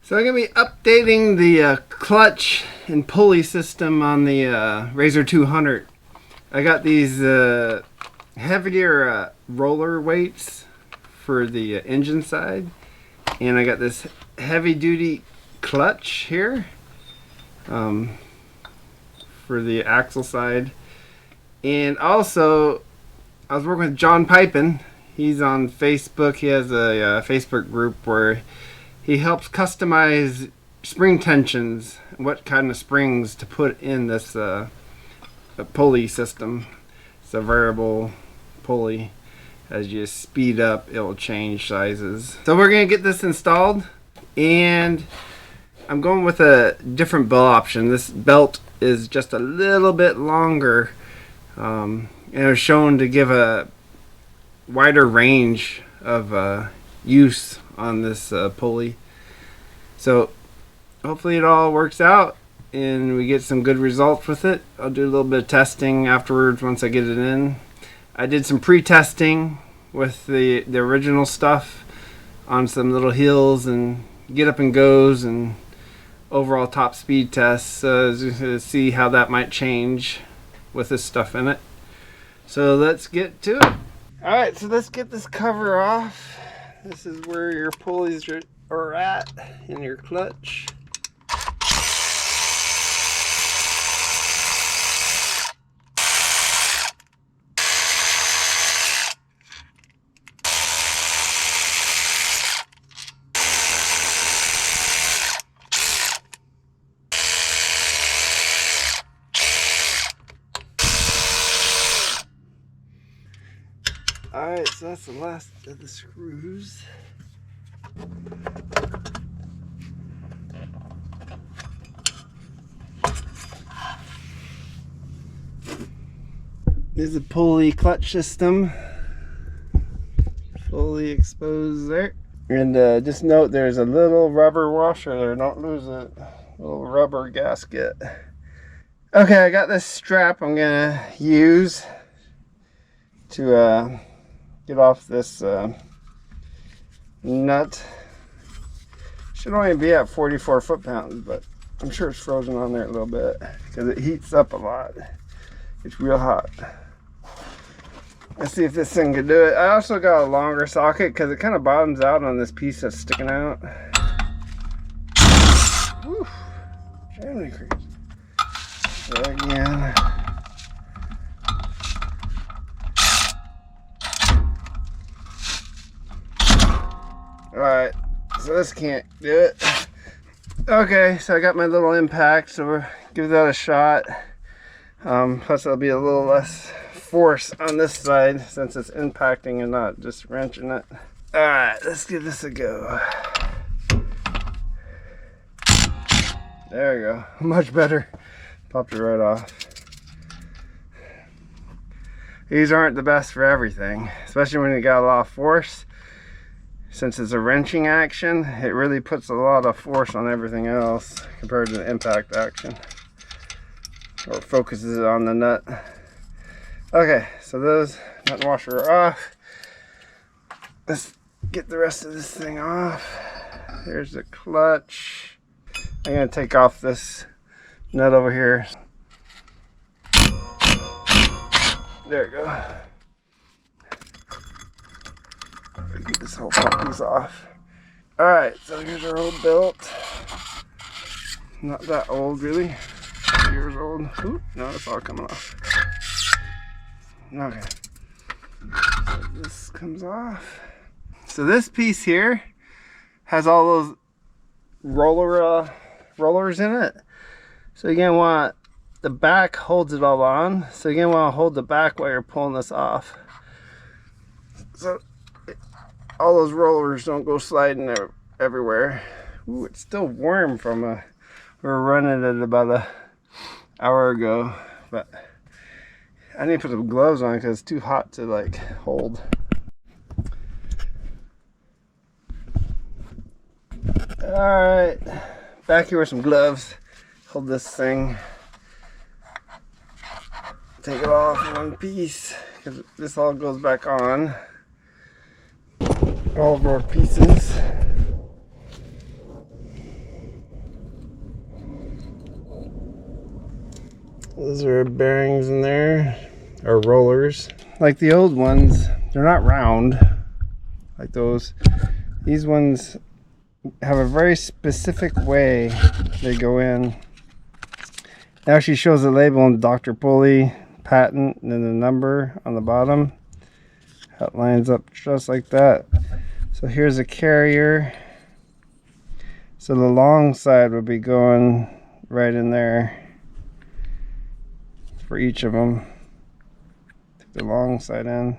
So I'm going to be updating the clutch and pulley system on the RZR 200. I got these heavier roller weights for the engine side, and I got this heavy duty clutch here for the axle side. And also I was working with Jon Pippen. He's on Facebook. He has a Facebook group where he helps customize spring tensions, what kind of springs to put in this pulley system. It's a variable pulley. As you speed up, it will change sizes. So we're going to get this installed, and I'm going with a different belt option. This belt is just a little bit longer, and it was shown to give a wider range of use on this pulley. So hopefully it all works out and we get some good results with it. I'll do a little bit of testing afterwards once I get it in. I did some pre-testing with the original stuff on some little hills and get up and goes and overall top speed tests to see how that might change with this stuff in it. So let's get to it. Alright, so let's get this cover off. This is where your pulleys are at in your clutch. Alright, so that's the last of the screws. There's a pulley clutch system, fully exposed there. And just note there's a little rubber washer there, don't lose it. Little rubber gasket. Okay, I got this strap I'm gonna use to get off this nut. Should only be at 44 foot-pounds, but I'm sure it's frozen on there a little bit because it heats up a lot. It's real hot. Let's see if this thing can do it. I also got a longer socket because it kind of bottoms out on this piece that's sticking out. Whew. Germany creeps. So again. Alright, so this can't do it. Okay, so I got my little impact, so we'll give that a shot. Plus it'll be a little less force on this side since it's impacting and not just wrenching it. Alright, let's give this a go. There we go. Much better. Popped it right off. These aren't the best for everything, especially when you got a lot of force. Since it's a wrenching action, it really puts a lot of force on everything else compared to the impact action. Or focuses it on the nut. Okay, so those nut and washer are off. Let's get the rest of this thing off. There's the clutch. I'm going to take off this nut over here. There we go. Get this whole piece off. Alright, so here's our old belt. Not that old, really. 2 years old. Oop, no, it's all coming off. Okay. So this comes off. So this piece here has all those rollers in it. So you're going to want the back holds it all on. So you're going to want to hold the back while you're pulling this off. So all those rollers don't go sliding everywhere. Ooh, it's still warm from we were running it about an hour ago, but I need to put some gloves on because it's too hot to like hold. Alright, back here with some gloves. Hold this thing. Take it off in one piece because this all goes back on. All of our pieces. Those are bearings in there, or rollers. Like the old ones, they're not round like those. These ones have a very specific way they go in. It actually shows the label on Dr. Pulley patent and then the number on the bottom. How it lines up just like that. So here's a carrier. So the long side would be going right in there for each of them. Take the long side in.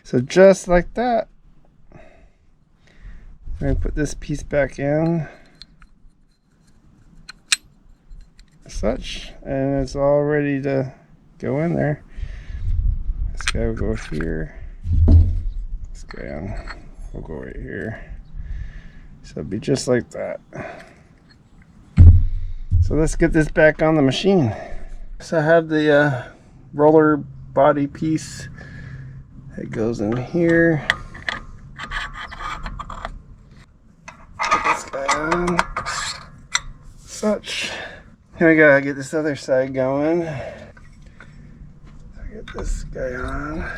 So just like that. I'm going to put this piece back in. Such, and it's all ready to go in there. This guy will go here. This guy will go right here. So it'll be just like that. So let's get this back on the machine. So I have the roller body piece that goes in here. Put this guy on. Such. Here we go, get this other side going. Get this guy on.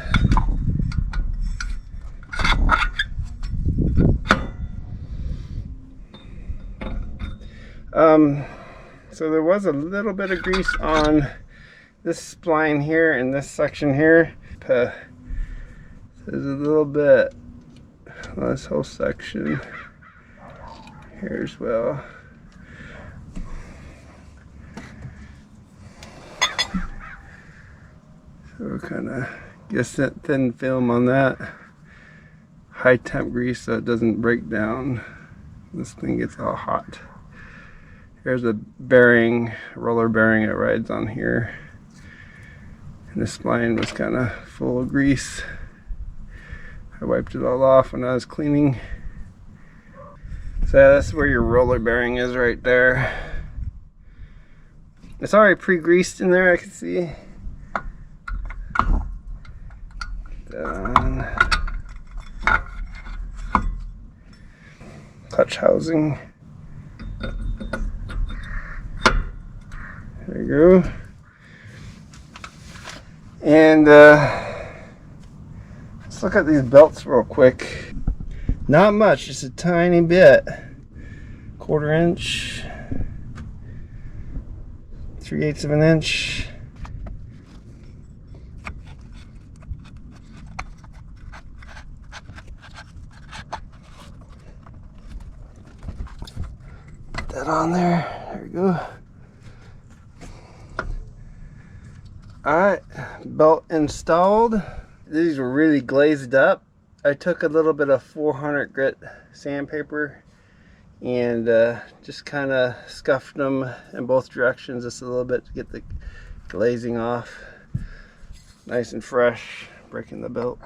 So there was a little bit of grease on this spline here and this section here. There's a little bit on this whole section here as well. So we'll kind of get that thin film on that. High temp grease so it doesn't break down. This thing gets all hot. Here's a bearing, roller bearing that rides on here. And the spline was kind of full of grease. I wiped it all off when I was cleaning. So that's where your roller bearing is right there. It's already pre-greased in there, I can see. Clutch housing. There you go. And let's look at these belts real quick. Not much, just a tiny bit. 1/4 inch, 3/8 of an inch. Put that on there. There we go. Alright, belt installed. These were really glazed up. I took a little bit of 400 grit sandpaper and just kind of scuffed them in both directions just a little bit to get the glazing off. Nice and fresh, breaking the belt.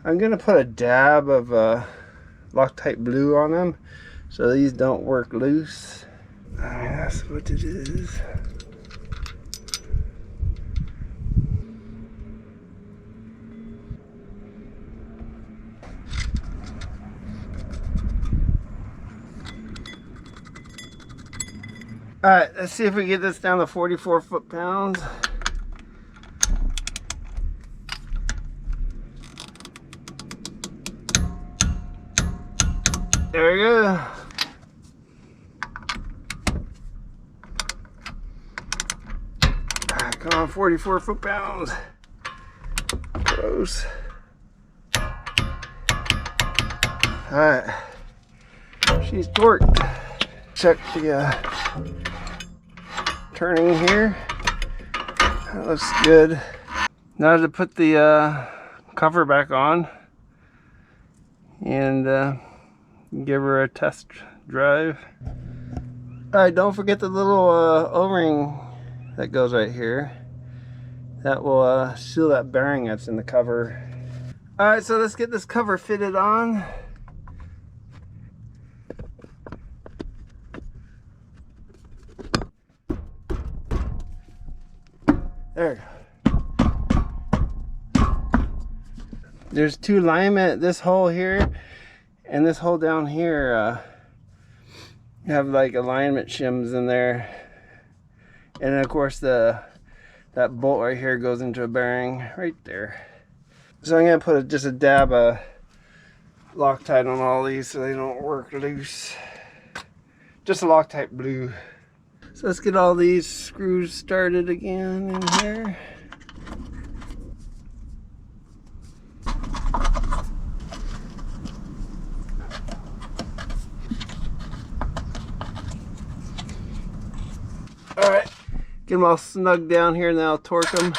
I'm going to put a dab of Loctite blue on them so these don't work loose. I mean, that's what it is. Alright, let's see if we get this down to 44 foot-pounds. There we go. Come on, 44 foot-pounds. Close. Alright. She's torqued. Check the turning here. That looks good. Now to put the cover back on and give her a test drive. Alright, don't forget the little O-ring that goes right here. That will seal that bearing that's in the cover. Alright, so let's get this cover fitted on. There's two alignment, this hole here and this hole down here have like alignment shims in there. And then of course that bolt right here goes into a bearing right there. So I'm gonna put just a dab of Loctite on all these so they don't work loose. Just a Loctite blue. So let's get all these screws started again in here. Alright, get them all snug down here and then I'll torque them.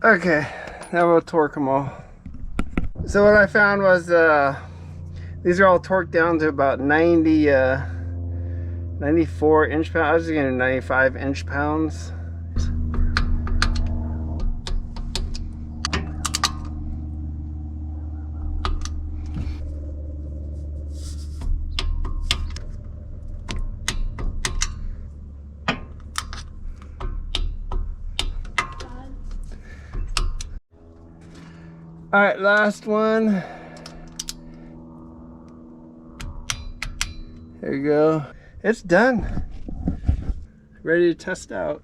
Okay, now we'll torque them all. So what I found was these are all torqued down to about 94 inch pounds. I was getting 95 inch pounds. All right, last one. There you go. It's done. Ready to test out.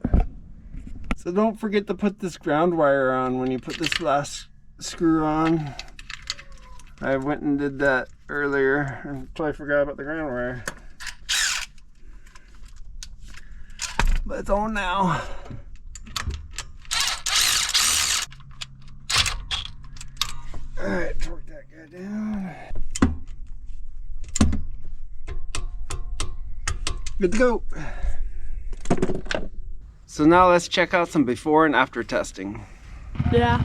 So don't forget to put this ground wire on when you put this last screw on. I went and did that earlier and totally forgot about the ground wire. But it's on now. Alright, torque that guy down. Good to go. So now let's check out some before and after testing. Yeah.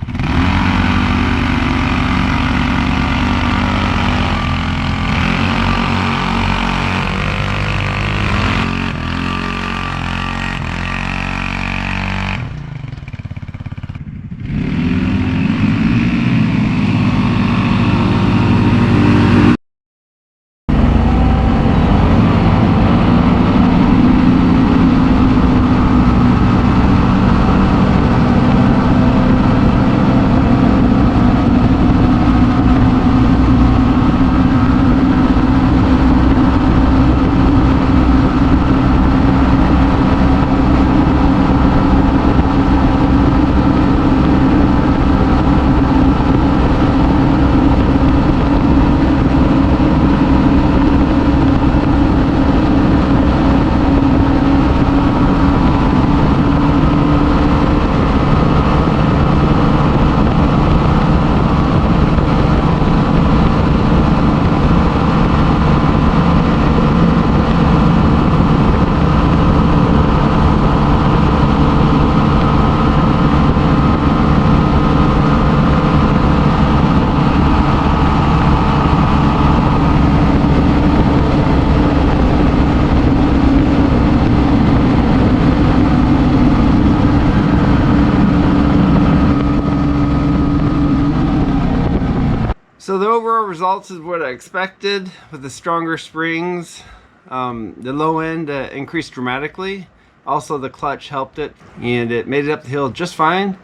So the overall results is what I expected with the stronger springs. The low end increased dramatically. Also the clutch helped it and it made it up the hill just fine.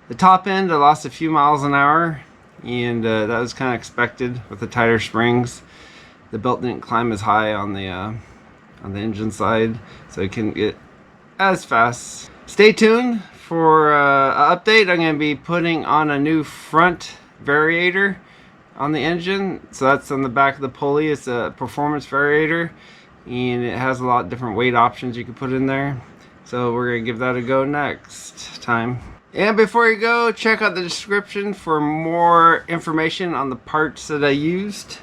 The top end I lost a few miles an hour and that was kind of expected with the tighter springs. The belt didn't climb as high on the engine side, so it couldn't get as fast. Stay tuned for an update. I'm going to be putting on a new front variator on the engine. So that's on the back of the pulley. It's a performance variator and it has a lot of different weight options you can put in there. So we're going to give that a go next time. And before you go, check out the description for more information on the parts that I used.